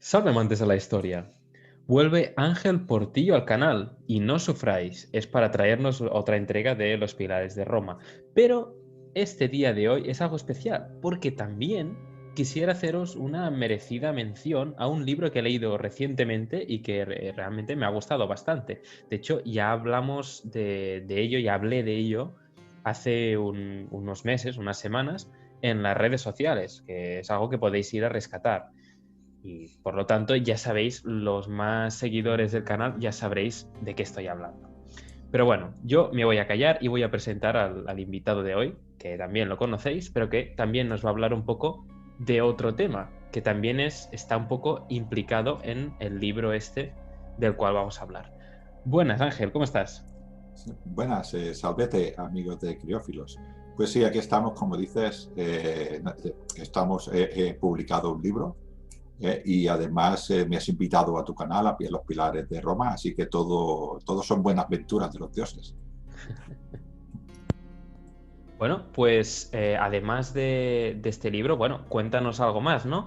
Salve amantes de la historia. Vuelve Ángel Portillo al canal y no sufráis, es para traernos otra entrega de Los Pilares de Roma. Pero este día de hoy es algo especial porque también quisiera haceros una merecida mención a un libro que he leído recientemente y que realmente me ha gustado bastante. De hecho, ya hablamos de ello, ya hablé de ello hace unos meses, unas semanas, en las redes sociales, que es algo que podéis ir a rescatar. Y por lo tanto, ya sabéis, los más seguidores del canal ya sabréis de qué estoy hablando. Pero bueno, yo me voy a callar y voy a presentar al invitado de hoy, que también lo conocéis, pero que también nos va a hablar un poco de otro tema, que también está un poco implicado en el libro este del cual vamos a hablar. Buenas, Ángel, ¿cómo estás? Sí, buenas, salvete, amigos de Criófilos. Pues sí, aquí estamos, como dices, he publicado un libro y además me has invitado a tu canal, a Los Pilares de Roma, así que todo son buenas venturas de los dioses. Bueno, pues además de este libro, bueno, cuéntanos algo más, ¿no?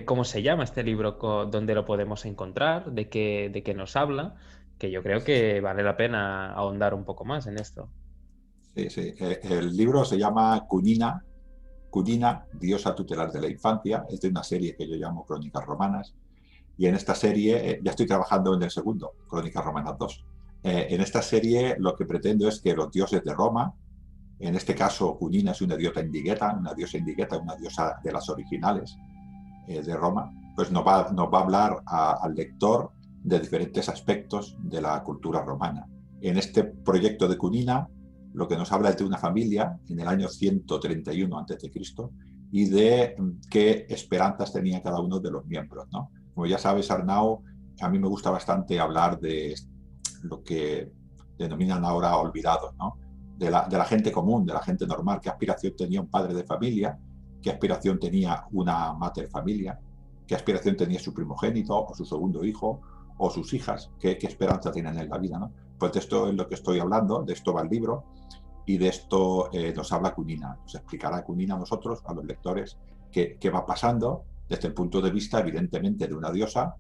¿Cómo se llama este libro? ¿Dónde lo podemos encontrar? ¿De qué nos habla? Que yo creo que vale la pena ahondar un poco más en esto. Sí, sí. El libro se llama Cunina, Cunina, diosa tutelar de la infancia. Es de una serie que yo llamo Crónicas Romanas. Y en esta serie, ya estoy trabajando en el segundo, Crónicas Romanas 2. En esta serie lo que pretendo es que los dioses de Roma, en este caso Cunina es una diosa indigueta, una diosa de las originales de Roma, pues nos va a hablar al lector de diferentes aspectos de la cultura romana. En este proyecto de Cunina, lo que nos habla es de una familia en el año 131 a.C. y de qué esperanzas tenía cada uno de los miembros, ¿no? Como ya sabes, Arnau, a mí me gusta bastante hablar de lo que denominan ahora olvidados, ¿no? De la gente común, de la gente normal, qué aspiración tenía un padre de familia, qué aspiración tenía una mater familia, qué aspiración tenía su primogénito o su segundo hijo o sus hijas, qué esperanza tienen en la vida, ¿no? Pues de esto es lo que estoy hablando, de esto va el libro y de esto nos habla Cunina, nos explicará Cunina a nosotros, a los lectores, qué va pasando desde el punto de vista, evidentemente, de una diosa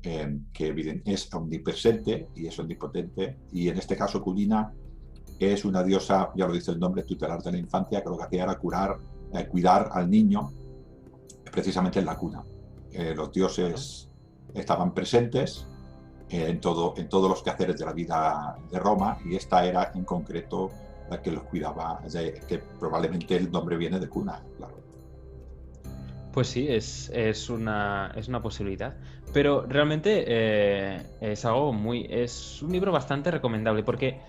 que es omnipresente y es omnipotente, y en este caso Cunina es una diosa, ya lo dice el nombre, tutelar de la infancia, que lo que hacía era cuidar al niño precisamente en la cuna. Los Bueno, dioses estaban presentes en todos los quehaceres de la vida de Roma, y esta era en concreto la que los cuidaba, que probablemente el nombre viene de cuna, claro. pues sí, es una posibilidad. Pero realmente es un libro bastante recomendable porque,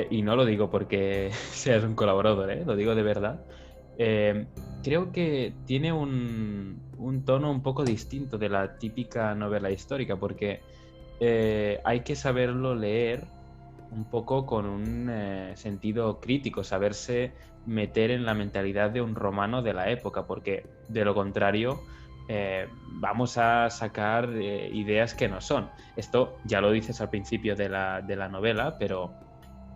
y no lo digo porque seas un colaborador, lo digo de verdad. eh, Creo que tiene un tono un poco distinto de la típica novela histórica porque hay que saberlo leer un poco con un sentido crítico, saberse meter en la mentalidad de un romano de la época, porque de lo contrario vamos a sacar ideas que no son. Esto ya lo dices al principio de la novela, pero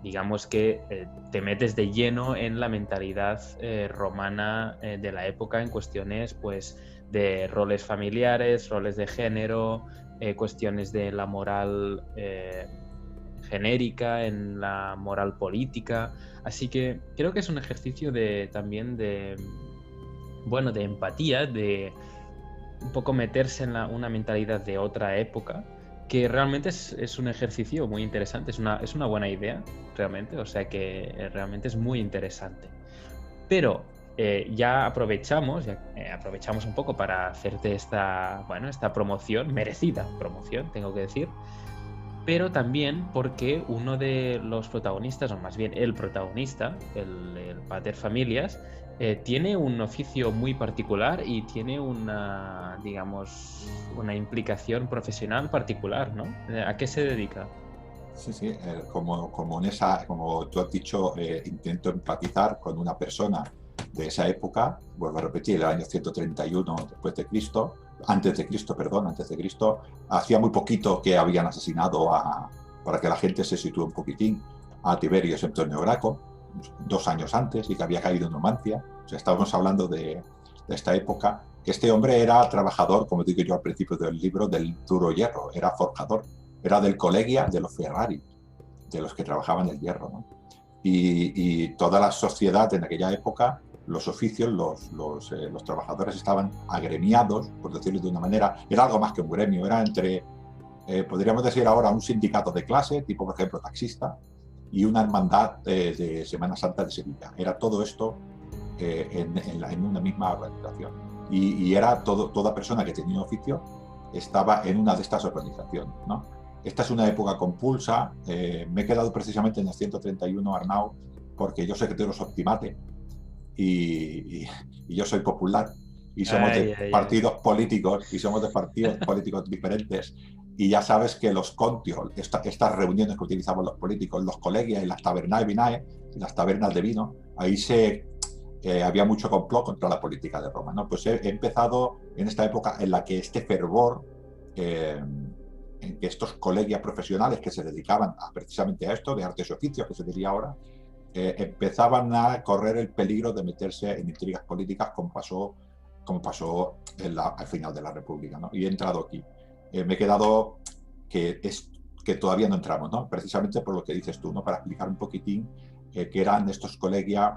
digamos que te metes de lleno en la mentalidad romana de la época en cuestiones pues de roles familiares, roles de género, cuestiones de la moral genérica, en la moral política. Así que creo que es un ejercicio también bueno, de empatía, de un poco meterse en una mentalidad de otra época, que realmente es un ejercicio muy interesante, es una buena idea, realmente, o sea que realmente es muy interesante. Pero aprovechamos un poco para hacerte esta promoción, merecida promoción, tengo que decir, pero también porque uno de los protagonistas, o más bien el protagonista, el pater familias, tiene un oficio muy particular y tiene digamos, una implicación profesional particular, ¿no? ¿A qué se dedica? Sí, sí, como tú has dicho, intento empatizar con una persona de esa época, vuelvo a repetir, el año 131 después de Cristo, antes de Cristo, hacía muy poquito que habían asesinado para que la gente se sitúe un poquitín, a Tiberio Septimio Graco, 2 años antes, y que había caído en Numancia. O sea, estábamos hablando de esta época, Este hombre era trabajador, como digo yo al principio del libro, del duro hierro, era forjador, era del colegia de los Ferrari, de los que trabajaban el hierro, ¿no? Y toda la sociedad en aquella época, los oficios, los trabajadores estaban agremiados, por decirlo de una manera, era algo más que un gremio, era entre, podríamos decir ahora, un sindicato de clase, tipo por ejemplo taxista, y una hermandad de Semana Santa de Sevilla. Era todo esto en una misma organización. Y era toda persona que tenía un oficio estaba en una de estas organizaciones, ¿no? Esta es una época compulsa. Me he quedado precisamente en el 131, Arnau, porque yo sé que tú eres optimate y yo soy popular y somos de Ay, ay, ay. partidos políticos diferentes. Y ya sabes que los contios, estas reuniones que utilizamos los políticos, los colegios y las tabernas de vinae, las tabernas de vino, ahí había mucho complot contra la política de Roma, ¿no? Pues he empezado en esta época en la que este fervor, en que estos colegios profesionales que se dedicaban precisamente a esto, de artes y oficios, que se diría ahora, empezaban a correr el peligro de meterse en intrigas políticas como pasó al final de la República, ¿no? Y he entrado aquí. Me he quedado que todavía no entramos, ¿no? Precisamente por lo que dices tú, ¿no? Para explicar un poquitín qué eran estos colegios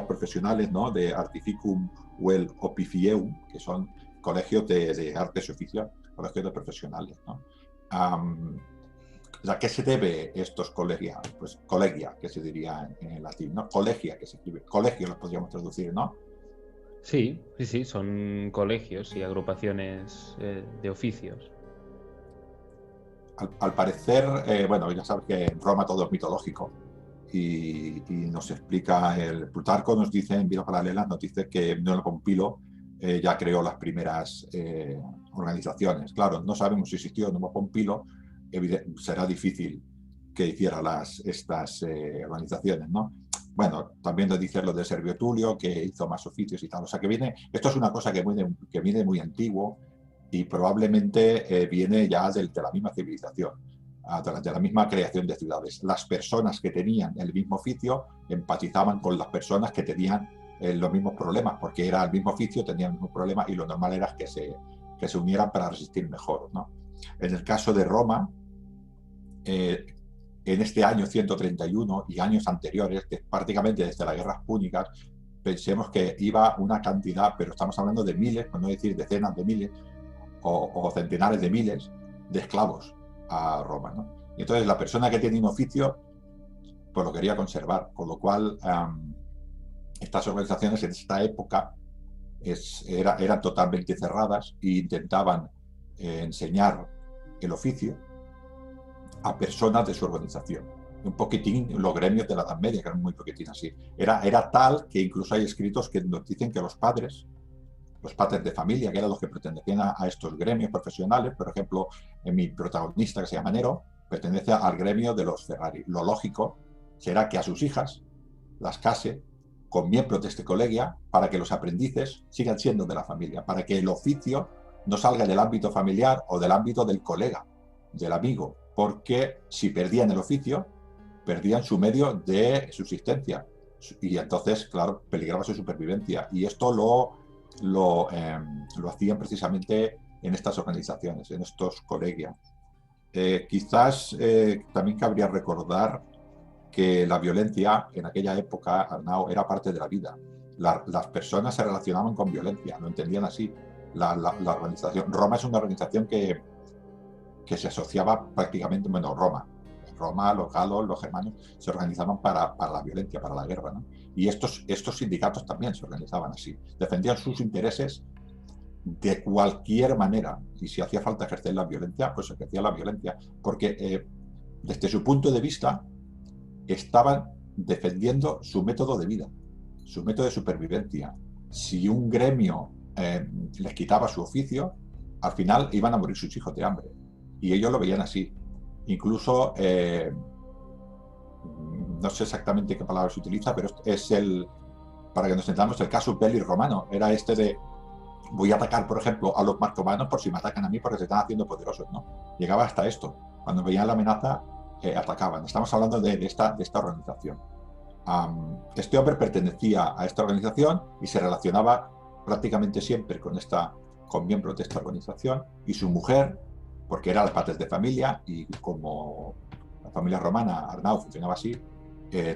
profesionales, ¿no? De Artificum Vel Oficieum, que son colegios de artes y oficios, colegios de profesionales, ¿no? ¿A qué se debe estos colegia? Pues colegia, que se diría en latín, ¿no? Colegia, que se escribe, colegio los podríamos traducir, ¿no? Sí, sí, sí, son colegios y agrupaciones de oficios. Al parecer, bueno, ya sabes que en Roma todo es mitológico y nos explica, el Plutarco nos dice en Vida Paralela, nos dice que Nero Pompilo ya creó las primeras organizaciones. Claro, no sabemos si existió Nero Pompilo, será difícil que hiciera estas organizaciones, ¿no? Bueno, también nos dice lo de Servio Tulio, que hizo más oficios y tal. O sea, esto es una cosa que viene muy antiguo y probablemente viene ya de la misma civilización, de la misma creación de ciudades. Las personas que tenían el mismo oficio empatizaban con las personas que tenían los mismos problemas, porque era el mismo oficio, tenían el mismo problema y lo normal era que se unieran para resistir mejor, ¿no? En el caso de Roma, en este año 131 y años anteriores, que prácticamente desde las guerras púnicas, pensemos que iba una cantidad, pero estamos hablando de miles, por no decir decenas de miles, o centenares de miles de esclavos a Roma, ¿no? Y entonces la persona que tiene un oficio pues lo quería conservar, con lo cual estas organizaciones en esta época eran totalmente cerradas e intentaban enseñar el oficio a personas de su organización. Un poquitín los gremios de la Edad Media, que eran muy poquitín así. Era tal que incluso hay escritos que nos dicen que los padres de familia, que eran los que pertenecían a estos gremios profesionales, por ejemplo, en mi protagonista, que se llama Nero, pertenece al gremio de los Ferrari. Lo lógico será que a sus hijas las case con miembros de este colegio para que los aprendices sigan siendo de la familia, para que el oficio no salga del ámbito familiar o del ámbito del colega, del amigo, porque si perdían el oficio, perdían su medio de subsistencia y entonces, claro, peligraba su supervivencia. Y esto lo hacían precisamente en estas organizaciones, en estos colegios. Quizás también cabría recordar que la violencia en aquella época, Arnau, era parte de la vida. Las personas se relacionaban con violencia, lo entendían así. La organización, Roma es una organización que se asociaba prácticamente, bueno, Roma, los galos, los germanos, se organizaban para la violencia, para la guerra, ¿no? Y estos sindicatos también se organizaban así. Defendían sus intereses de cualquier manera. Y si hacía falta ejercer la violencia, pues ejercía la violencia. Porque desde su punto de vista, estaban defendiendo su método de vida, su método de supervivencia. Si un gremio les quitaba su oficio, al final iban a morir sus hijos de hambre. Y ellos lo veían así. Incluso, no sé exactamente qué palabra se utiliza, pero para que nos entendamos, el casus belli romano. Era este de, voy a atacar, por ejemplo, a los marcomanos por si me atacan a mí porque se están haciendo poderosos, ¿no? Llegaba hasta esto. Cuando veían la amenaza, atacaban. Estamos hablando de esta organización. Este hombre pertenecía a esta organización y se relacionaba prácticamente siempre con miembros de esta organización, y su mujer, porque eran padres de familia, y como la familia romana, Arnau, funcionaba así,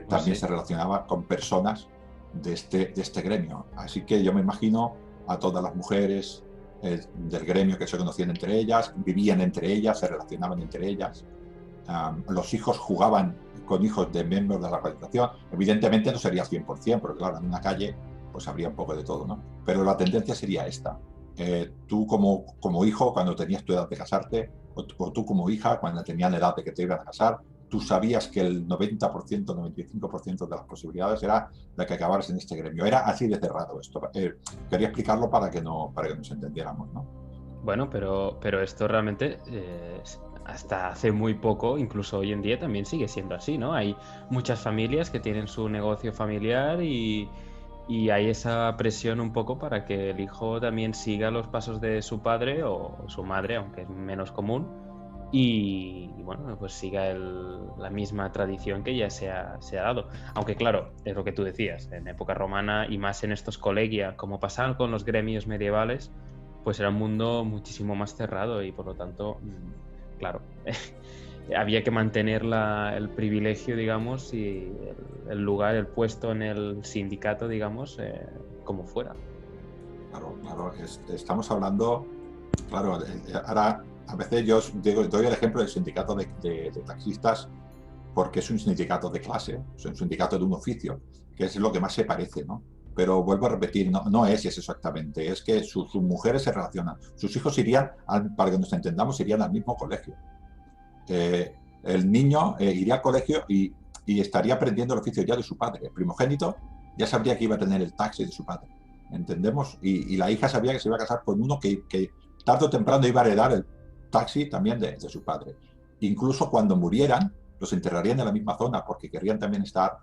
también se relacionaba con personas de este gremio. Así que yo me imagino a todas las mujeres del gremio que se conocían entre ellas, vivían entre ellas, se relacionaban entre ellas. Los hijos jugaban con hijos de miembros de la organización. Evidentemente no sería 100%, porque claro, en una calle pues habría un poco de todo, ¿no? Pero la tendencia sería esta. Tú como hijo, cuando tenías tu edad de casarte, o tú como hija, cuando tenían edad de que te iban a casar, tú sabías que el 90%, 95% de las posibilidades era de que acabaras en este gremio. Era así de cerrado esto. Quería explicarlo para que nos entendiéramos, ¿no? Bueno, pero esto realmente hasta hace muy poco, incluso hoy en día, también sigue siendo así, ¿no? Hay muchas familias que tienen su negocio familiar y hay esa presión un poco para que el hijo también siga los pasos de su padre o su madre, aunque es menos común, y bueno, pues siga la misma tradición que ya se ha dado. Aunque claro, es lo que tú decías, en época romana y más en estos colegia, como pasaban con los gremios medievales, pues era un mundo muchísimo más cerrado y por lo tanto, claro, había que mantener el privilegio, digamos, y el lugar, el puesto en el sindicato, digamos, como fuera. Claro, estamos hablando, claro, ahora a veces yo doy el ejemplo del sindicato de taxistas porque es un sindicato de clase, es un sindicato de un oficio, que es lo que más se parece, ¿no? Pero vuelvo a repetir, no es eso exactamente, es que sus mujeres se relacionan, sus hijos irían, para que nos entendamos, irían al mismo colegio. El niño iría al colegio y estaría aprendiendo el oficio ya de su padre. El primogénito ya sabría que iba a tener el taxi de su padre, ¿entendemos? Y la hija sabía que se iba a casar con uno que tarde o temprano iba a heredar el taxi también de su padre. Incluso cuando murieran, los enterrarían en la misma zona porque querrían también estar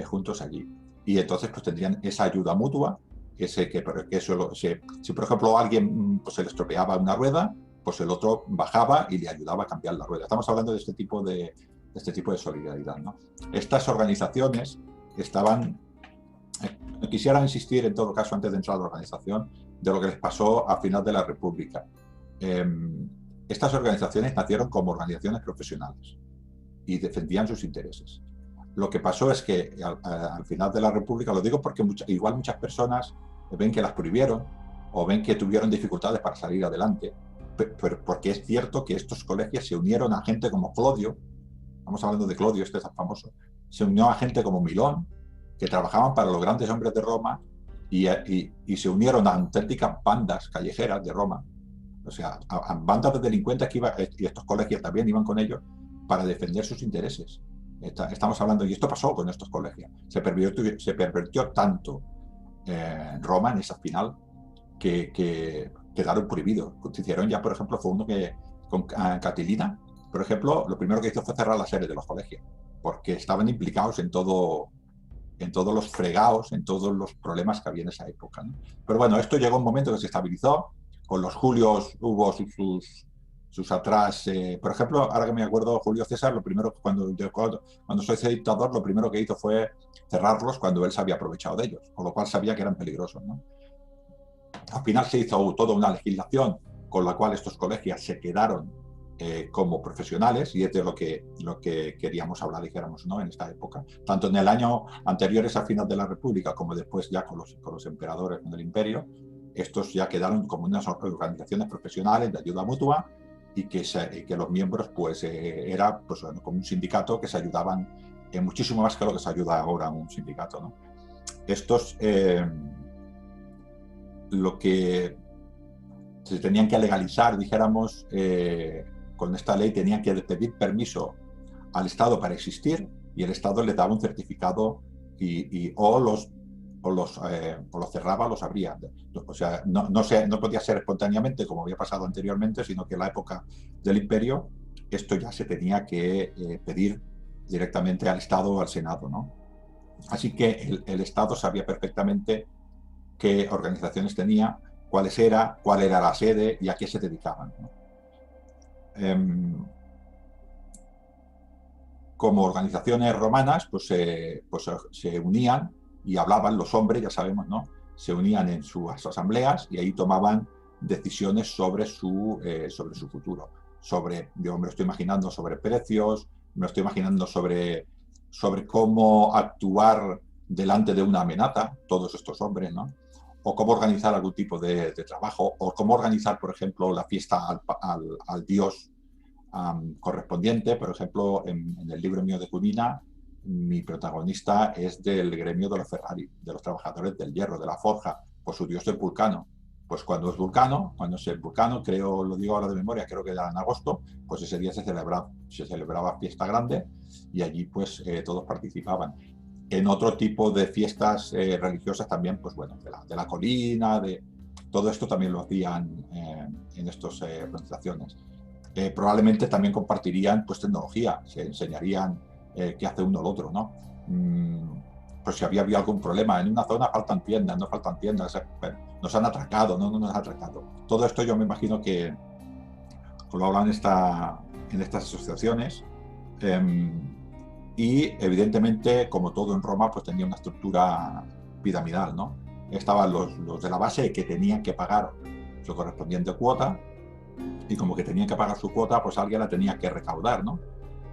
juntos allí. Y entonces pues tendrían esa ayuda mutua, si por ejemplo a alguien pues, se le estropeaba una rueda, pues el otro bajaba y le ayudaba a cambiar la rueda. Estamos hablando de este tipo de solidaridad, ¿no? Estas organizaciones estaban... Quisiera insistir, en todo caso, antes de entrar a la organización, de lo que les pasó al final de la República. Estas organizaciones nacieron como organizaciones profesionales y defendían sus intereses. Lo que pasó es que al final de la República, lo digo porque igual muchas personas ven que las prohibieron o ven que tuvieron dificultades para salir adelante, porque es cierto que estos colegios se unieron a gente como Clodio, estamos hablando de Clodio, este es tan famoso, se unió a gente como Milón, que trabajaban para los grandes hombres de Roma y se unieron a auténticas bandas callejeras de Roma, o sea, a bandas de delincuentes que iban, y estos colegios también iban con ellos, para defender sus intereses. Estamos hablando, y esto pasó con estos colegios, se pervirtió tanto en Roma en esa final que quedaron prohibidos. Hicieron ya, por ejemplo, fue uno que con Catilina, por ejemplo, lo primero que hizo fue cerrar las sedes de los colegios, porque estaban implicados en todos los fregados, en todos los problemas que había en esa época, ¿no? Pero bueno, esto llegó a un momento que se estabilizó, con los Julios hubo sus atrás, por ejemplo, ahora que me acuerdo, Julio César, lo primero, cuando soy dictador, lo primero que hizo fue cerrarlos cuando él se había aprovechado de ellos, con lo cual sabía que eran peligrosos, ¿no? Al final se hizo toda una legislación con la cual estos colegios se quedaron como profesionales, y es de lo que queríamos hablar, dijéramos, ¿no? En esta época. Tanto en el año anteriores al final de la República como después ya con los emperadores, con el imperio, estos ya quedaron como unas organizaciones profesionales de ayuda mutua y que los miembros pues era pues, como un sindicato que se ayudaban muchísimo más que lo que se ayuda ahora un sindicato, ¿no? Estos lo que se tenían que legalizar, dijéramos, con esta ley tenían que pedir permiso al Estado para existir y el Estado les daba un certificado o los cerraba o los abría. O sea, no podía ser espontáneamente como había pasado anteriormente, sino que en la época del Imperio esto ya se tenía que pedir directamente al Estado o al Senado, ¿no? Así que el Estado sabía perfectamente qué organizaciones tenía, cuál era la sede y a qué se dedicaban, ¿no? Como organizaciones romanas, pues se unían y hablaban los hombres, ya sabemos, ¿no? se unían en sus asambleas y ahí tomaban decisiones sobre su futuro. Yo me lo estoy imaginando sobre precios, me lo estoy imaginando sobre cómo actuar delante de una amenaza, todos estos hombres, ¿no? O cómo organizar algún tipo de trabajo, o cómo organizar, por ejemplo, la fiesta al dios correspondiente. Por ejemplo, en el libro mío de Cunina, mi protagonista es del gremio de los Ferrari, de los trabajadores del hierro, de la forja, por su dios el Vulcano. Pues cuando es el Vulcano, creo, lo digo ahora de memoria, creo que era en agosto, pues ese día se celebraba fiesta grande y allí pues todos participaban. En otro tipo de fiestas religiosas también, pues bueno, de la colina, todo esto también lo hacían en estas organizaciones. Probablemente también compartirían pues tecnología, se enseñarían qué hace uno al otro, ¿no? Pues si había algún problema en una zona, faltan tiendas, no faltan tiendas, nos han atracado, no nos han atracado. Todo esto yo me imagino que lo hablan en estas asociaciones. Y evidentemente, como todo en Roma, pues tenía una estructura piramidal, ¿no? Estaban los de la base que tenían que pagar su correspondiente cuota, y como que tenían que pagar su cuota, pues alguien la tenía que recaudar, ¿no?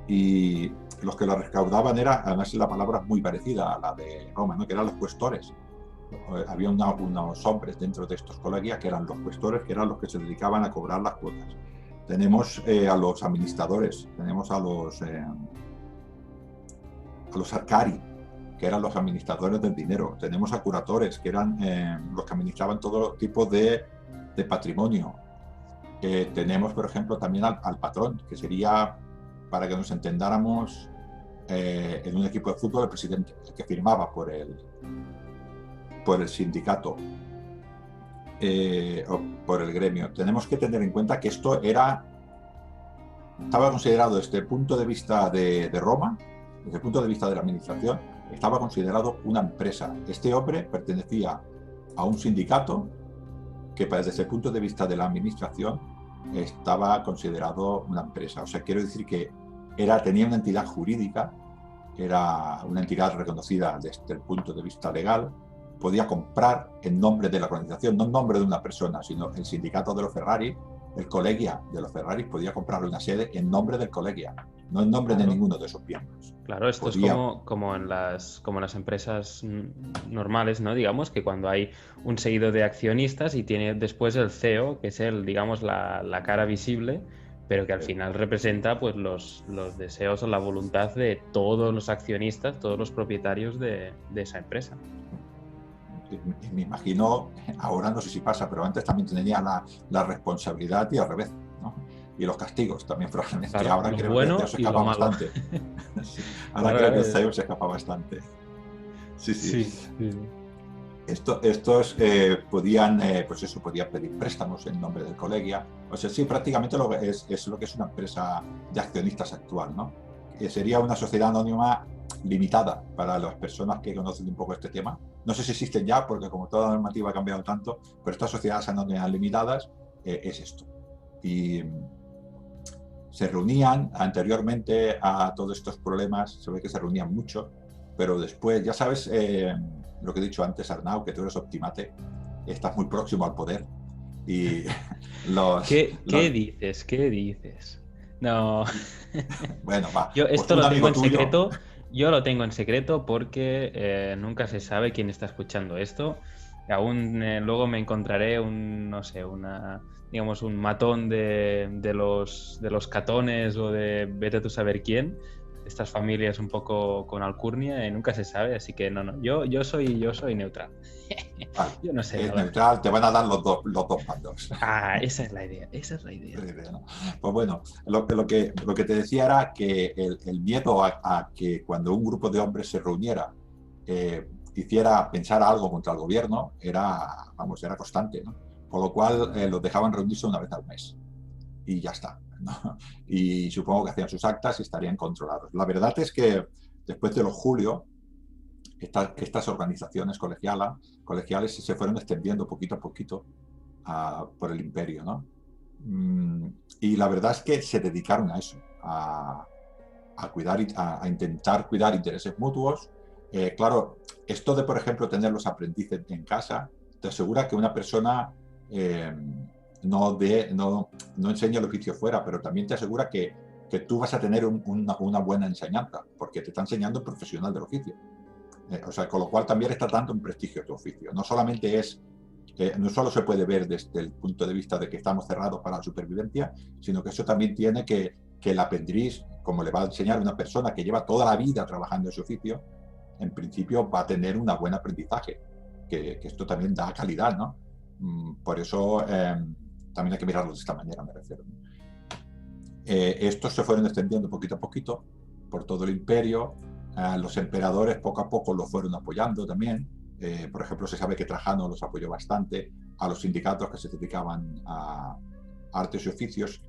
Y los que la recaudaban además la palabra muy parecida a la de Roma, ¿no? Que eran los cuestores. Había unos hombres dentro de estos colegios que eran los cuestores, que eran los que se dedicaban a cobrar las cuotas. Tenemos a los administradores, tenemos a los arcari, que eran los administradores del dinero. Tenemos a curatores, que eran los que administraban todo tipo de patrimonio. Tenemos, por ejemplo, también al patrón, que sería, para que nos entendáramos, en un equipo de fútbol, el presidente, el que firmaba por el sindicato o por el gremio. Tenemos que tener en cuenta que esto estaba considerado desde el punto de vista de Roma, desde el punto de vista de la administración, estaba considerado una empresa. Este hombre pertenecía a un sindicato que desde el punto de vista de la administración estaba considerado una empresa. O sea, quiero decir que tenía una entidad jurídica, era una entidad reconocida desde el punto de vista legal, podía comprar en nombre de la organización, no en nombre de una persona, sino el sindicato de los Ferrari, el colegia de los Ferrari podía comprar una sede en nombre del colegia, no en nombre de ninguno de sus miembros. Claro, esto es como en las empresas normales, ¿no? Digamos que cuando hay un seguido de accionistas y tiene después el CEO, que es digamos, la cara visible, pero que al final representa pues los deseos o la voluntad de todos los accionistas, todos los propietarios de esa empresa. Me imagino, ahora no sé si pasa, pero antes también tenía la responsabilidad y al revés, ¿no? Y los castigos también, probablemente. Claro, ahora creo que el CEO se escapa bastante. Sí. Ahora creo que el CEO se escapa bastante. Sí. Estos podían pedir préstamos en nombre del colegia. O sea, sí, prácticamente es lo que es una empresa de accionistas actual, ¿no? Que sería una sociedad anónima limitada para las personas que conocen un poco este tema. No sé si existen ya, porque como toda la normativa ha cambiado tanto, pero estas sociedades anónimas limitadas es esto. Y se reunían anteriormente a todos estos problemas, se ve que se reunían mucho, pero después, ya sabes, lo que he dicho antes, Arnau, que tú eres optimate, estás muy próximo al poder. Y ¿Qué dices? ¿Qué dices? No. Bueno, va. Yo pues esto lo tengo en secreto. Yo lo tengo en secreto porque nunca se sabe quién está escuchando esto. Aún luego me encontraré un matón de los catones o de vete tú a saber quién. Estas familias un poco con alcurnia y nunca se sabe, así que no. Yo soy neutral. Vale, yo no sé. Neutral, te van a dar los dos bandos. Esa es la idea. ¿No? Pues bueno, lo que te decía era que el miedo a que cuando un grupo de hombres se reuniera hiciera pensar algo contra el gobierno era constante, ¿no? Con lo cual los dejaban reunirse una vez al mes y ya está, ¿no? Y supongo que hacían sus actas y estarían controlados. La verdad es que después de los Julio, estas organizaciones colegiales se fueron extendiendo poquito a poquito por el imperio, ¿no? Y la verdad es que se dedicaron a eso, a intentar cuidar intereses mutuos. Claro, esto de, por ejemplo, tener los aprendices en casa te asegura que una persona no enseña el oficio fuera, pero también te asegura que tú vas a tener una buena enseñanza, porque te está enseñando un profesional del oficio. O sea, con lo cual también está dando un prestigio a tu oficio. No solamente no solo se puede ver desde el punto de vista de que estamos cerrados para la supervivencia, sino que eso también tiene que el aprendiz, como le va a enseñar una persona que lleva toda la vida trabajando en su oficio, en principio va a tener un buen aprendizaje, que esto también da calidad, ¿no? Por eso también hay que mirarlo de esta manera, me refiero. Estos se fueron extendiendo poquito a poquito por todo el imperio. Los emperadores poco a poco los fueron apoyando también. Por ejemplo, se sabe que Trajano los apoyó bastante a los sindicatos que se dedicaban a artes y oficios.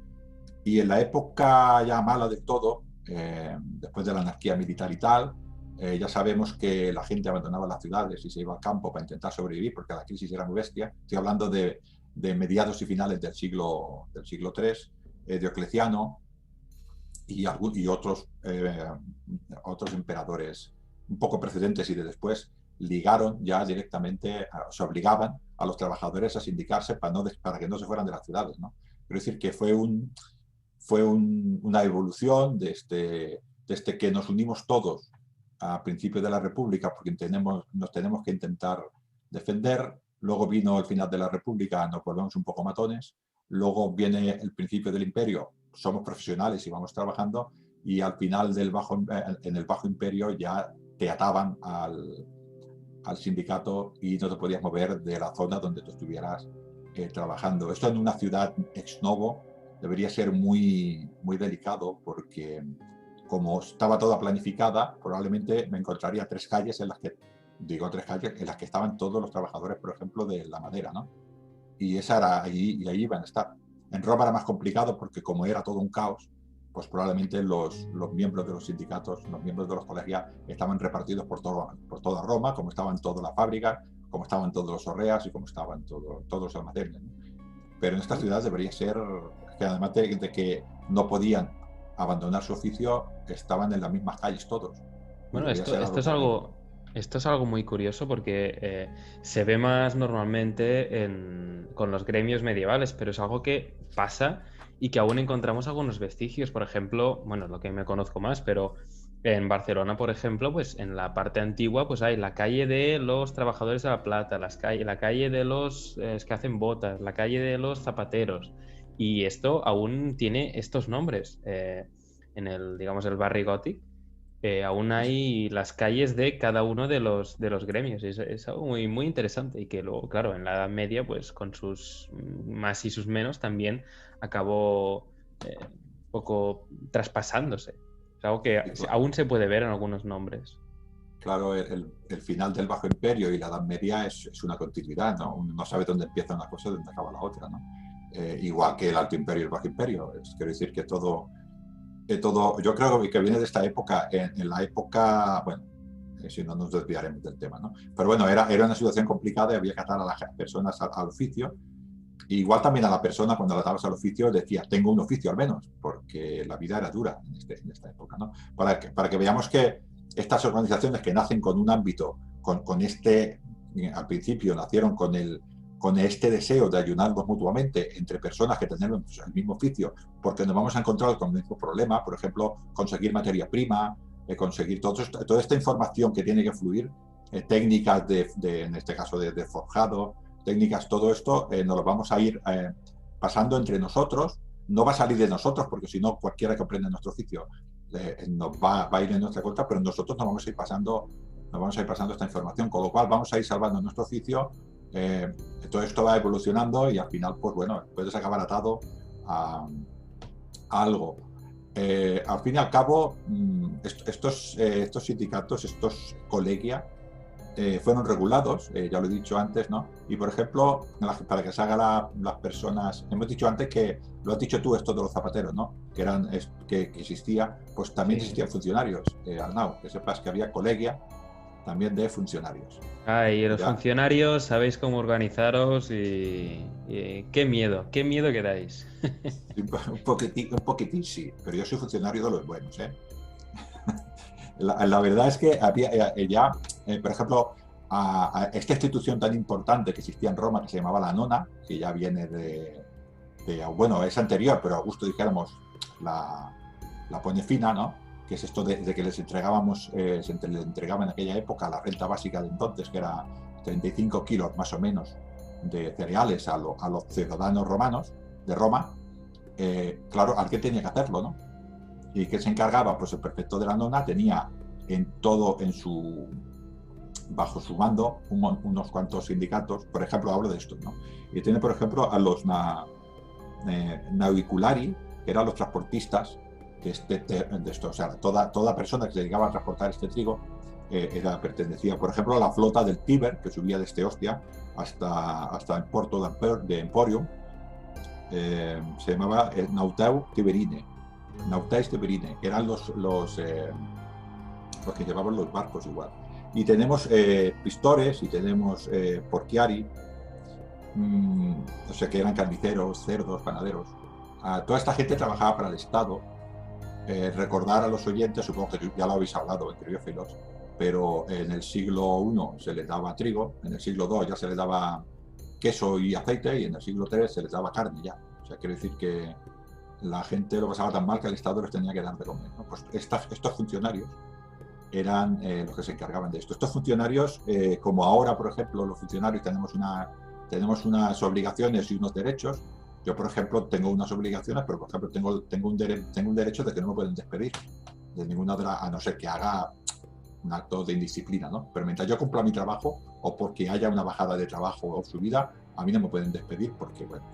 Y en la época ya mala del todo, después de la anarquía militar y tal, ya sabemos que la gente abandonaba las ciudades y se iba al campo para intentar sobrevivir porque la crisis era muy bestia. Estoy hablando de mediados y finales del siglo III, Diocleciano y otros emperadores un poco precedentes y de después ligaron ya directamente, se obligaban a los trabajadores a sindicarse para que no se fueran de las ciudades, ¿no? Quiero decir que fue una evolución desde que nos unimos todos a principios de la República porque nos tenemos que intentar defender. Luego vino el final de la República, nos volvemos un poco matones. Luego viene el principio del Imperio, somos profesionales y vamos trabajando. Y al final en el Bajo Imperio ya te ataban al sindicato y no te podías mover de la zona donde tú estuvieras trabajando. Esto en una ciudad ex novo debería ser muy, muy delicado porque como estaba toda planificada, probablemente me encontraría tres calles en las que estaban todos los trabajadores, por ejemplo, de la madera, ¿no? Y esa era allí, y allí iban a estar. En Roma era más complicado porque como era todo un caos, pues probablemente los miembros de los sindicatos, los miembros de los colegios estaban repartidos por toda Roma, como estaban todas las fábricas, como estaban todos los horreas y como estaban todos los almacenes, ¿no? Pero en estas ciudades debería ser que además de que no podían abandonar su oficio, estaban en las mismas calles todos. Bueno, esto es algo muy curioso porque se ve más normalmente con los gremios medievales, pero es algo que pasa y que aún encontramos algunos vestigios. Por ejemplo, bueno, lo que me conozco más, pero en Barcelona, por ejemplo, pues en la parte antigua pues hay la calle de los trabajadores de la plata, la calle de los que hacen botas, la calle de los zapateros. Y esto aún tiene estos nombres. En el barrio gótico, aún hay las calles de cada uno de los gremios. Es algo muy, muy interesante y que luego, claro, en la Edad Media, pues con sus más y sus menos, también acabó un poco traspasándose. Es algo que aún se puede ver en algunos nombres. Claro, el final del Bajo Imperio y la Edad Media es una continuidad, ¿no? Uno no sabe dónde empieza una cosa y dónde acaba la otra, ¿no? Igual que el Alto Imperio y el Bajo Imperio. Quiero decir que todo, yo creo que viene de esta época, en la época, bueno, si no nos desviaremos del tema, ¿no? Pero bueno, era una situación complicada y había que atar a las personas al oficio. Igual también a la persona cuando la atabas al oficio decía, tengo un oficio al menos, porque la vida era dura en esta época, ¿no? Para que veamos que estas organizaciones que nacen con un ámbito, al principio nacieron con este deseo de ayudarnos mutuamente entre personas que tenemos el mismo oficio, porque nos vamos a encontrar con el mismo problema, por ejemplo, conseguir materia prima, conseguir toda esta información que tiene que fluir, técnicas en este caso de forjado, técnicas, todo esto nos lo vamos a ir pasando entre nosotros. No va a salir de nosotros, porque si no, cualquiera que aprenda nuestro oficio nos va a ir en nuestra contra, pero nosotros nos vamos a ir pasando esta información, con lo cual vamos a ir salvando nuestro oficio. Todo esto va evolucionando y al final, pues bueno, puedes acabar atado a algo. Al fin y al cabo, estos sindicatos, estos colegia, fueron regulados, ya lo he dicho antes, ¿no? Y por ejemplo, para que se haga las personas, hemos dicho antes que, lo has dicho tú, esto de los zapateros, ¿no? Que existía, pues también existían funcionarios, Arnau, que sepas que había colegia también de funcionarios. Y los funcionarios sabéis cómo organizaros y qué miedo que dais. Un poquitín sí, pero yo soy funcionario de los buenos, ¿eh? La verdad es que había por ejemplo, a esta institución tan importante que existía en Roma, que se llamaba la Nona, que ya viene bueno, es anterior, pero Augusto, dijéramos, la pone fina, ¿no? Que es esto de que les entregábamos, les entregaba en aquella época la renta básica de entonces, que era 35 kilos más o menos de cereales a los ciudadanos romanos de Roma. Claro, ¿al qué tenía que hacerlo, no? ¿Y qué se encargaba? Pues el prefecto de la Nona tenía bajo su mando unos cuantos sindicatos. Por ejemplo, hablo de esto, ¿no? Y tiene, por ejemplo, a los naviculari, que eran los transportistas de esto. O sea, toda persona que se dedicaba a transportar este trigo pertenecía, por ejemplo, a la flota del Tíber, que subía desde Ostia hasta el puerto de Emporium. Se llamaba Nauteu Tiberine. Nautais Tiberine, que eran los que llevaban los barcos igual. Y tenemos pistores y tenemos porchiari, o sea, que eran carniceros, cerdos, panaderos. Toda esta gente trabajaba para el Estado. Recordar a los oyentes, supongo que ya lo habéis hablado en Criófilos, pero en el siglo I se les daba trigo, en el siglo II ya se les daba queso y aceite, y en el siglo III se les daba carne ya. O sea, quiere decir que la gente lo pasaba tan mal que el Estado les tenía que dar de comer, ¿no? Pues estos funcionarios eran los que se encargaban de esto. Estos funcionarios, como ahora, por ejemplo, los funcionarios tenemos unas obligaciones y unos derechos. Yo, por ejemplo, tengo unas obligaciones, pero, por ejemplo, tengo un derecho de que no me pueden despedir de ninguna otra, a no ser que haga un acto de indisciplina, ¿no? Pero mientras yo cumpla mi trabajo, o porque haya una bajada de trabajo o subida, a mí no me pueden despedir porque, bueno,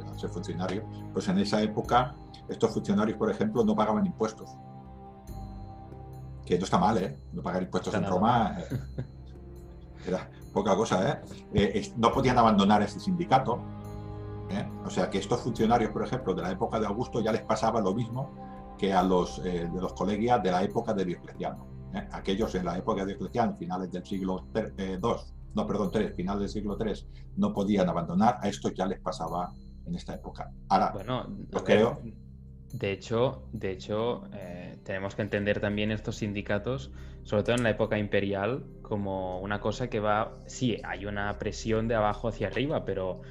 al ser funcionario, pues en esa época estos funcionarios, por ejemplo, no pagaban impuestos. Que no está mal, ¿eh? No pagar impuestos en Roma era poca cosa, ¿eh? No podían abandonar ese sindicato, ¿eh? O sea que estos funcionarios, por ejemplo, de la época de Augusto ya les pasaba lo mismo que a los de los colegias de la época de Diocleciano, ¿eh? Aquellos en la época de Diocleciano, finales del siglo III, final del siglo III, no podían abandonar. A estos ya les pasaba en esta época. Ahora, bueno, yo creo... De hecho, tenemos que entender también estos sindicatos, sobre todo en la época imperial, como una cosa que va... Sí, hay una presión de abajo hacia arriba, pero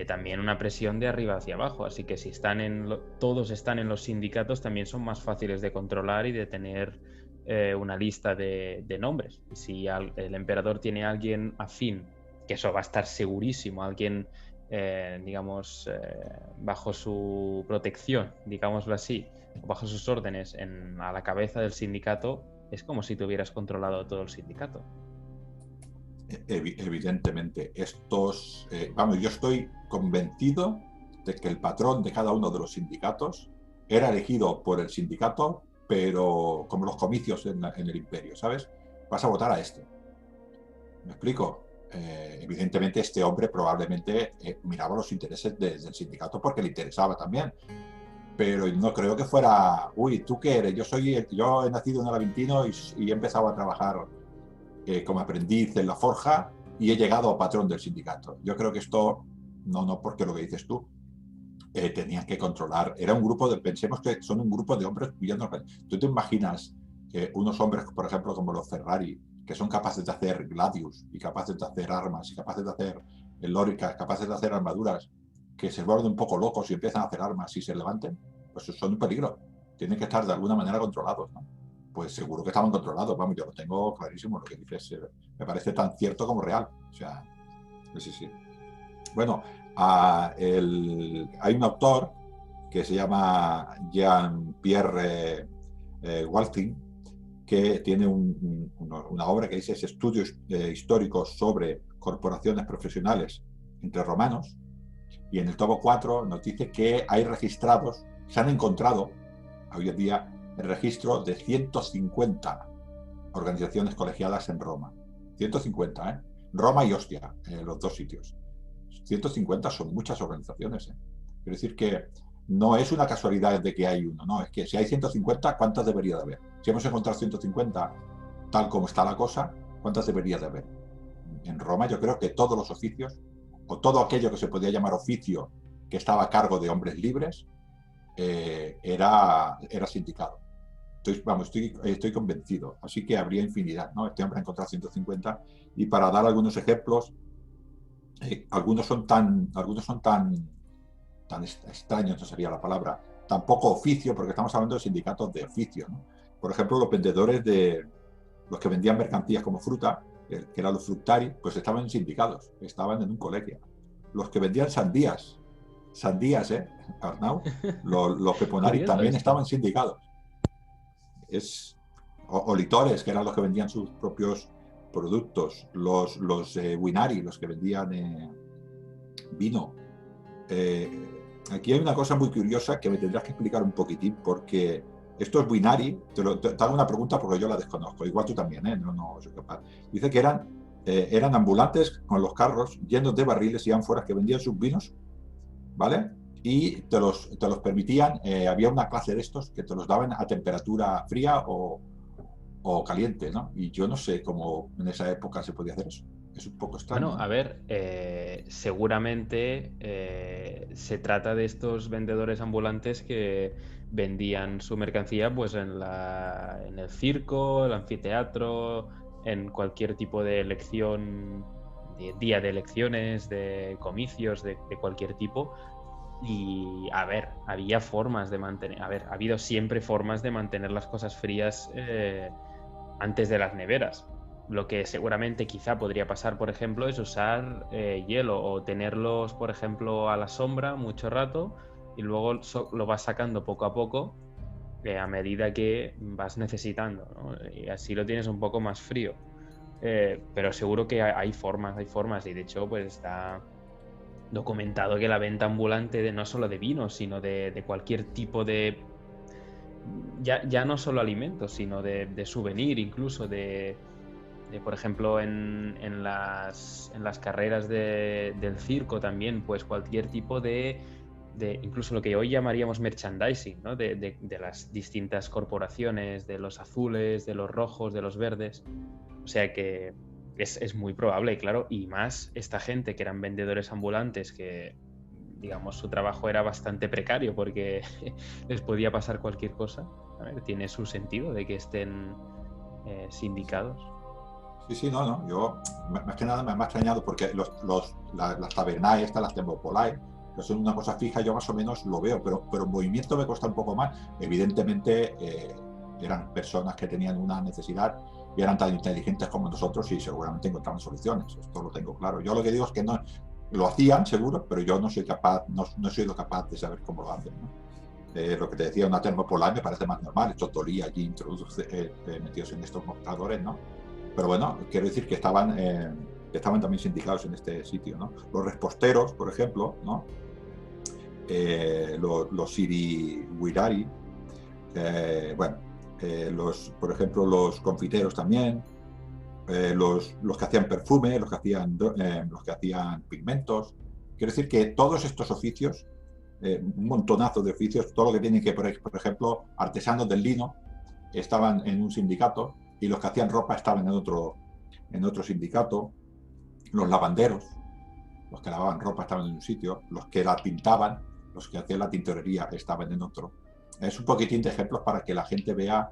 también una presión de arriba hacia abajo. Así que si todos están en los sindicatos, también son más fáciles de controlar y de tener una lista de nombres. Si el emperador tiene a alguien afín, que eso va a estar segurísimo, alguien... digamos, bajo su protección, digámoslo así, bajo sus órdenes a la cabeza del sindicato, es como si tuvieras controlado todo el sindicato. Evidentemente, yo estoy convencido de que el patrón de cada uno de los sindicatos era elegido por el sindicato, pero como los comicios en el imperio, ¿sabes? Vas a votar a este. ¿Me explico? Evidentemente este hombre probablemente miraba los intereses del sindicato porque le interesaba también, pero no creo que fuera, uy, ¿tú qué eres? Yo he nacido en el Aventino y he empezado a trabajar como aprendiz en la forja y he llegado a patrón del sindicato. Yo creo que esto, no porque lo que dices tú, tenían que controlar, era un grupo pensemos que son un grupo de hombres viviendo. ¿Tú te imaginas unos hombres, por ejemplo, como los Ferrari, que son capaces de hacer gladius y capaces de hacer armas y capaces de hacer lóricas, capaces de hacer armaduras, que se vuelven un poco locos y empiezan a hacer armas y se levanten? Pues son un peligro. Tienen que estar de alguna manera controlados, ¿no? Pues seguro que estaban controlados. Vamos, yo lo tengo clarísimo. Lo que dices me parece tan cierto como real. O sea, sí. Bueno, hay un autor que se llama Jean-Pierre Walting, que tiene una obra que dice Estudios históricos sobre corporaciones profesionales entre romanos, y en el tomo 4 nos dice que hay registrados, se han encontrado hoy en día el registro de 150 organizaciones colegiadas en Roma. 150, ¿eh? Roma y Ostia, los dos sitios. 150 son muchas organizaciones, ¿eh? Quiero decir que no es una casualidad de que hay uno, no, es que si hay 150, ¿cuántas debería de haber? Si hemos encontrado 150, tal como está la cosa, ¿cuántas debería de haber? En Roma yo creo que todos los oficios, o todo aquello que se podía llamar oficio que estaba a cargo de hombres libres, era sindicado. Estoy convencido. Así que habría infinidad, ¿no? Este hombre ha encontrado 150 y para dar algunos ejemplos, algunos son tan extraños, no sería la palabra, tan poco oficio, porque estamos hablando de sindicatos de oficio, ¿no? Por ejemplo, los que vendían mercancías como fruta, que eran los fructari, pues estaban en sindicatos, estaban en un colegio. Los que vendían sandías, Arnau, los peponari Curioso también esto. estaban sindicados. Olitores, que eran los que vendían sus propios productos, los winari, los que vendían vino. Aquí hay una cosa muy curiosa que me tendrás que explicar un poquitín, porque estos winari, te hago una pregunta porque yo la desconozco, igual tú también, no soy capaz. Dice que eran ambulantes con los carros llenos de barriles y ánforas que vendían sus vinos, ¿vale? Y te los permitían, había una clase de estos que te los daban a temperatura fría o caliente, ¿no? Y yo no sé cómo en esa época se podía hacer eso. Es un poco extraño, Bueno, a ¿no? ver, seguramente se trata de estos vendedores ambulantes que vendían su mercancía pues en el circo, el anfiteatro, en cualquier tipo de elección, día de elecciones, de comicios, de cualquier tipo. Y a ver, había formas de mantener, a ver, ha habido siempre formas de mantener las cosas frías antes de las neveras. Lo que seguramente quizá podría pasar, por ejemplo, es usar hielo o tenerlos, por ejemplo, a la sombra mucho rato y luego lo vas sacando poco a poco a medida que vas necesitando, ¿no? Y así lo tienes un poco más frío. Pero seguro que hay formas y de hecho pues está documentado que la venta ambulante no solo de vinos, sino de cualquier tipo de, ya no solo alimentos, sino de souvenir, incluso por ejemplo, en las carreras del circo también, pues cualquier tipo incluso lo que hoy llamaríamos merchandising, ¿no? De las distintas corporaciones, de los azules, de los rojos, de los verdes. O sea que es muy probable, claro, y más esta gente que eran vendedores ambulantes que, digamos, su trabajo era bastante precario porque les podía pasar cualquier cosa. A ver, tiene su sentido de que estén sindicados. Sí, sí, no. Yo, más que nada, me ha extrañado porque las tabernae estas, las thermopolae, que son una cosa fija, yo más o menos lo veo, pero en movimiento me cuesta un poco más. Evidentemente, eran personas que tenían una necesidad y eran tan inteligentes como nosotros y seguramente encontraban soluciones. Esto lo tengo claro. Yo lo que digo es que no lo hacían, seguro, pero yo no soy capaz, no he sido capaz de saber cómo lo hacen, ¿no? Lo que te decía, una thermopolae me parece más normal, estos dolí allí metidos en estos mostradores, ¿no? Pero bueno, quiero decir que estaban también sindicados en este sitio, ¿no? Los reposteros, por ejemplo, ¿no? Los siriwirari, bueno, por ejemplo, los confiteros también, los que hacían perfume, los que hacían pigmentos. Quiero decir que todos estos oficios, un montonazo de oficios, todo lo que tienen que, por ejemplo, artesanos del lino, estaban en un sindicato y los que hacían ropa estaban en otro sindicato, los lavanderos, los que lavaban ropa estaban en un sitio, los que la pintaban, los que hacían la tintorería estaban en otro. Es un poquitín de ejemplos para que la gente vea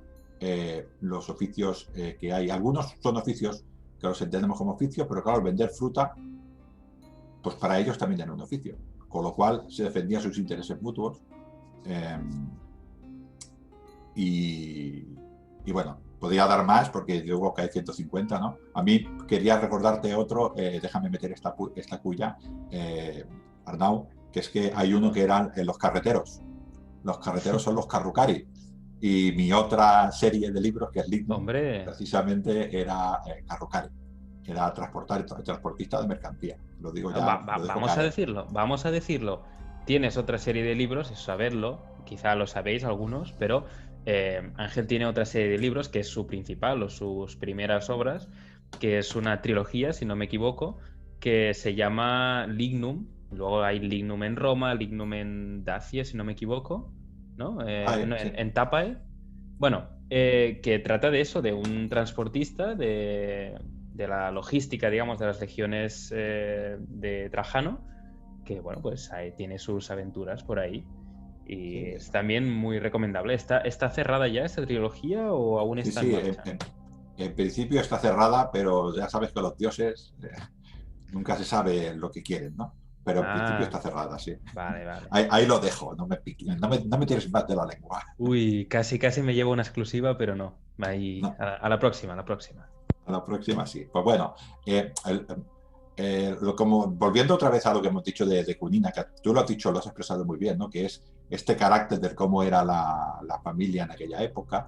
los oficios que hay. Algunos son oficios que los entendemos como oficios, pero claro, vender fruta, pues para ellos también era un oficio, con lo cual se defendían sus intereses mutuos. Y bueno, podría dar más porque luego que hay 150, ¿no? A mí quería recordarte otro, déjame meter esta cuya, Arnau, que es que hay uno que eran los carreteros. Los carreteros son los carrucari. Y mi otra serie de libros, que es Lignum, Hombre, precisamente era carrucari. Era transportista de mercancía. Lo digo ya, lo dejo vamos a caer. decirlo, vamos a decirlo. Tienes otra serie de libros, es saberlo, quizá lo sabéis algunos, pero Ángel tiene otra serie de libros que es su principal o sus primeras obras, que es una trilogía, si no me equivoco, que se llama Lignum. Luego hay Lignum en Roma, Lignum en Dacia, si no me equivoco, ¿no? No, Sí. en Tapae. Bueno, que trata de eso, de un transportista de la logística, digamos, de las legiones de Trajano, que, bueno, pues ahí tiene sus aventuras por ahí. y Sí, es también muy recomendable. ¿Está cerrada ya esta trilogía o aún sí, está en sí, marcha? en principio está cerrada, pero ya sabes que los dioses nunca se sabe lo que quieren, ¿no? Pero en principio Ah, está cerrada, sí. vale, vale. Ahí lo dejo, no me tires más de la lengua. Uy, casi me llevo una exclusiva, pero no. Ahí, No, a la próxima, a la próxima. a la próxima sí. Pues bueno, como volviendo otra vez a lo que hemos dicho de Cunina, que tú lo has dicho, lo has expresado muy bien, ¿no? Que es este carácter de cómo era la familia en aquella época.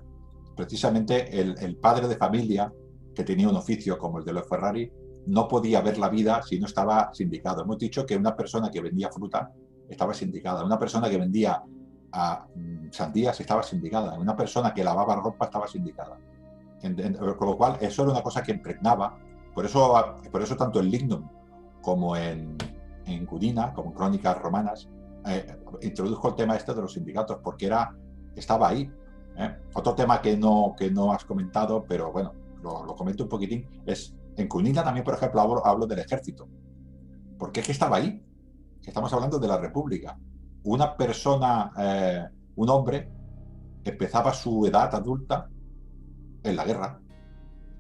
Precisamente el padre de familia, que tenía un oficio como el de los Ferrari, no podía ver la vida si no estaba sindicado. Hemos dicho que una persona que vendía fruta estaba sindicada, una persona que vendía sandías estaba sindicada, una persona que lavaba ropa estaba sindicada. Con lo cual, eso era una cosa que impregnaba. Por eso tanto en Lignum como en Cunina, como en Crónicas Romanas, introdujo el tema este de los sindicatos, porque estaba ahí. Otro tema que no has comentado, pero bueno, lo comento un poquitín, es en Cunina también, por ejemplo, hablo del ejército, porque es que estaba ahí. Estamos hablando de la República. Una persona, un hombre, empezaba su edad adulta en la guerra,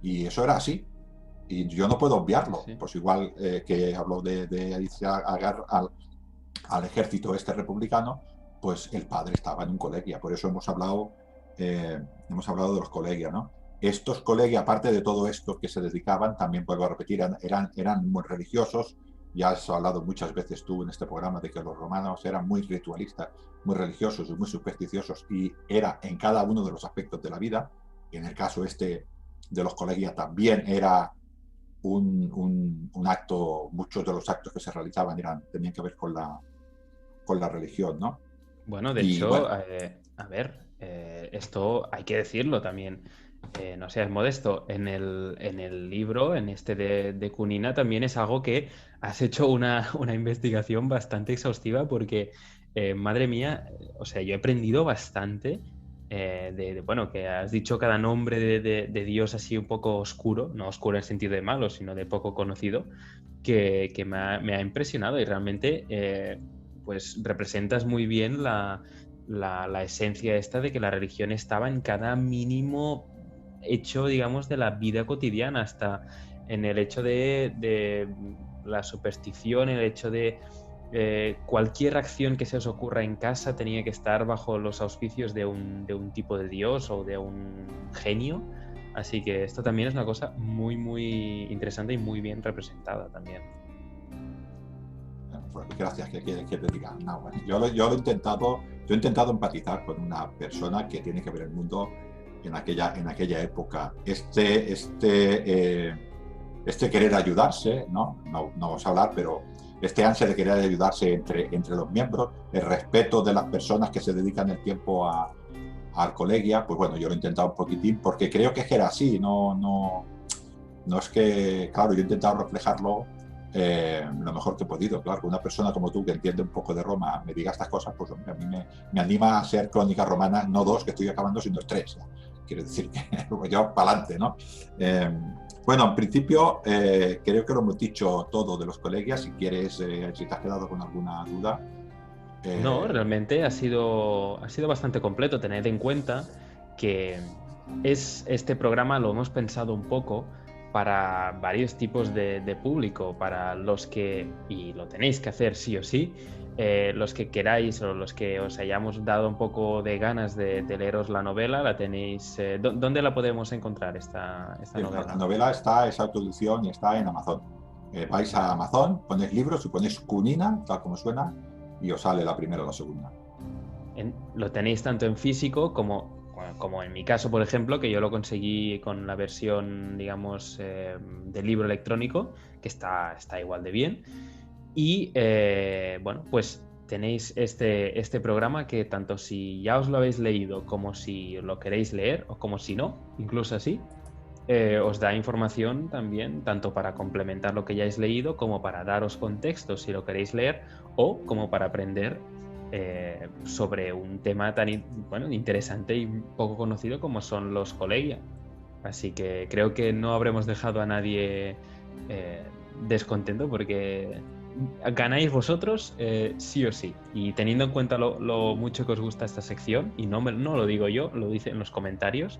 y eso era así. Y yo no puedo obviarlo, Sí. pues igual que hablo de irse al ejército este republicano, pues el padre estaba en un colegio. Por eso hemos hablado de los colegios, ¿no? Estos colegios, aparte de todo esto que se dedicaban, también vuelvo a repetir, eran muy religiosos. Ya has hablado muchas veces tú en este programa de que los romanos eran muy ritualistas, muy religiosos y muy supersticiosos, y era en cada uno de los aspectos de la vida. En el caso este de los colegios también era un acto. Muchos de los actos que se realizaban tenían que ver con la religión, ¿no? Bueno, de Y hecho, bueno, a ver, esto hay que decirlo también. No seas modesto. En el libro, en este de Cunina, también es algo que has hecho una investigación bastante exhaustiva porque, madre mía, o sea, yo he aprendido bastante bueno, que has dicho cada nombre de Dios así un poco oscuro, no oscuro en sentido de malo, sino de poco conocido, que me ha impresionado y realmente pues representas muy bien la esencia esta de que la religión estaba en cada mínimo hecho, digamos, de la vida cotidiana, hasta en el hecho de la superstición, el hecho de cualquier acción que se os ocurra en casa tenía que estar bajo los auspicios de un tipo de Dios o de un genio. Así que esto también es una cosa muy, muy interesante y muy bien representada también. pues gracias, ¿qué quieres que te diga? No, bueno, yo he intentado empatizar con una persona que tiene que ver el mundo en aquella época. Este querer ayudarse, no vamos a hablar, pero este ansia de querer ayudarse entre los miembros, el respeto de las personas que se dedican el tiempo al colegio, pues bueno, yo lo he intentado un poquitín porque creo que era así, no es que, claro, yo he intentado reflejarlo lo mejor que he podido. Claro, que una persona como tú que entiende un poco de Roma me diga estas cosas, pues hombre, a mí me anima a ser Crónicas Romanas, no 2, que estoy acabando siendo 3. Quiero decir que yo para adelante, ¿no? Bueno, en principio creo que lo hemos dicho todo de los colegios. Si quieres, si te has quedado con alguna duda. No, eh, realmente ha sido bastante completo. Tened en cuenta que este programa lo hemos pensado un poco para varios tipos de público, para los que, y lo tenéis que hacer sí o sí, los que queráis o los que os hayamos dado un poco de ganas de leeros la novela, la tenéis. ¿Dónde la podemos encontrar esta la novela? novela está, es autoedición y está en Amazon. Vais a Vale. Amazon, ponéis libros y ponéis Cunina, tal como suena, y os sale la primera o la segunda. Lo tenéis tanto en físico como en mi caso, por ejemplo, que yo lo conseguí con la versión, digamos, del libro electrónico, que está igual de bien. Y bueno, pues tenéis este programa que tanto si ya os lo habéis leído como si lo queréis leer o como si no, incluso así, os da información también, tanto para complementar lo que ya habéis leído como para daros contexto si lo queréis leer o como para aprender sobre un tema tan bueno, interesante y poco conocido como son los colegios. Así que creo que no habremos dejado a nadie descontento porque ganáis vosotros sí o sí. Y teniendo en cuenta lo mucho que os gusta esta sección, y no lo digo yo, lo dice en los comentarios.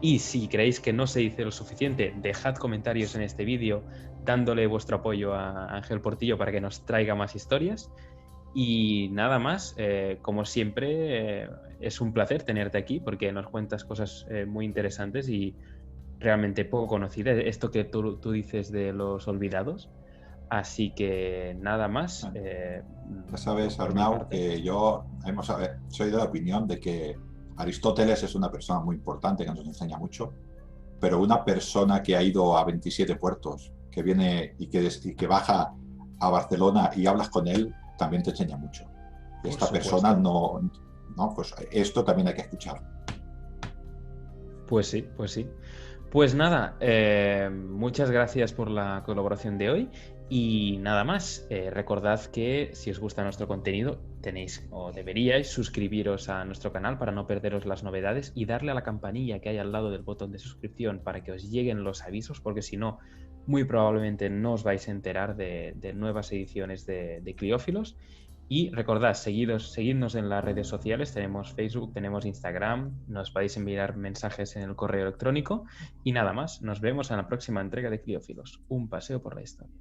Y si creéis que no se dice lo suficiente, dejad comentarios en este vídeo dándole vuestro apoyo a Ángel Portillo para que nos traiga más historias. Y nada más, como siempre, es un placer tenerte aquí porque nos cuentas cosas muy interesantes y realmente poco conocidas. Esto que tú dices de los olvidados. Así que nada más. Ya sabes, Por mi Arnau, parte. que yo soy de la opinión de que Aristóteles es una persona muy importante que nos enseña mucho, pero una persona que ha ido a 27 puertos, que viene y que baja a Barcelona y hablas con él, también te enseña mucho. Y Por esta persona supuesto. no, pues esto también hay que escuchar. Pues sí, pues sí. Pues nada, muchas gracias por la colaboración de hoy y nada más. Recordad que si os gusta nuestro contenido tenéis o deberíais suscribiros a nuestro canal para no perderos las novedades y darle a la campanilla que hay al lado del botón de suscripción para que os lleguen los avisos, porque si no, muy probablemente no os vais a enterar de nuevas ediciones de Cliófilos. Y recordad, seguidnos en las redes sociales, tenemos Facebook, tenemos Instagram, nos podéis enviar mensajes en el correo electrónico y nada más, nos vemos en la próxima entrega de Cliófilos, un paseo por la historia.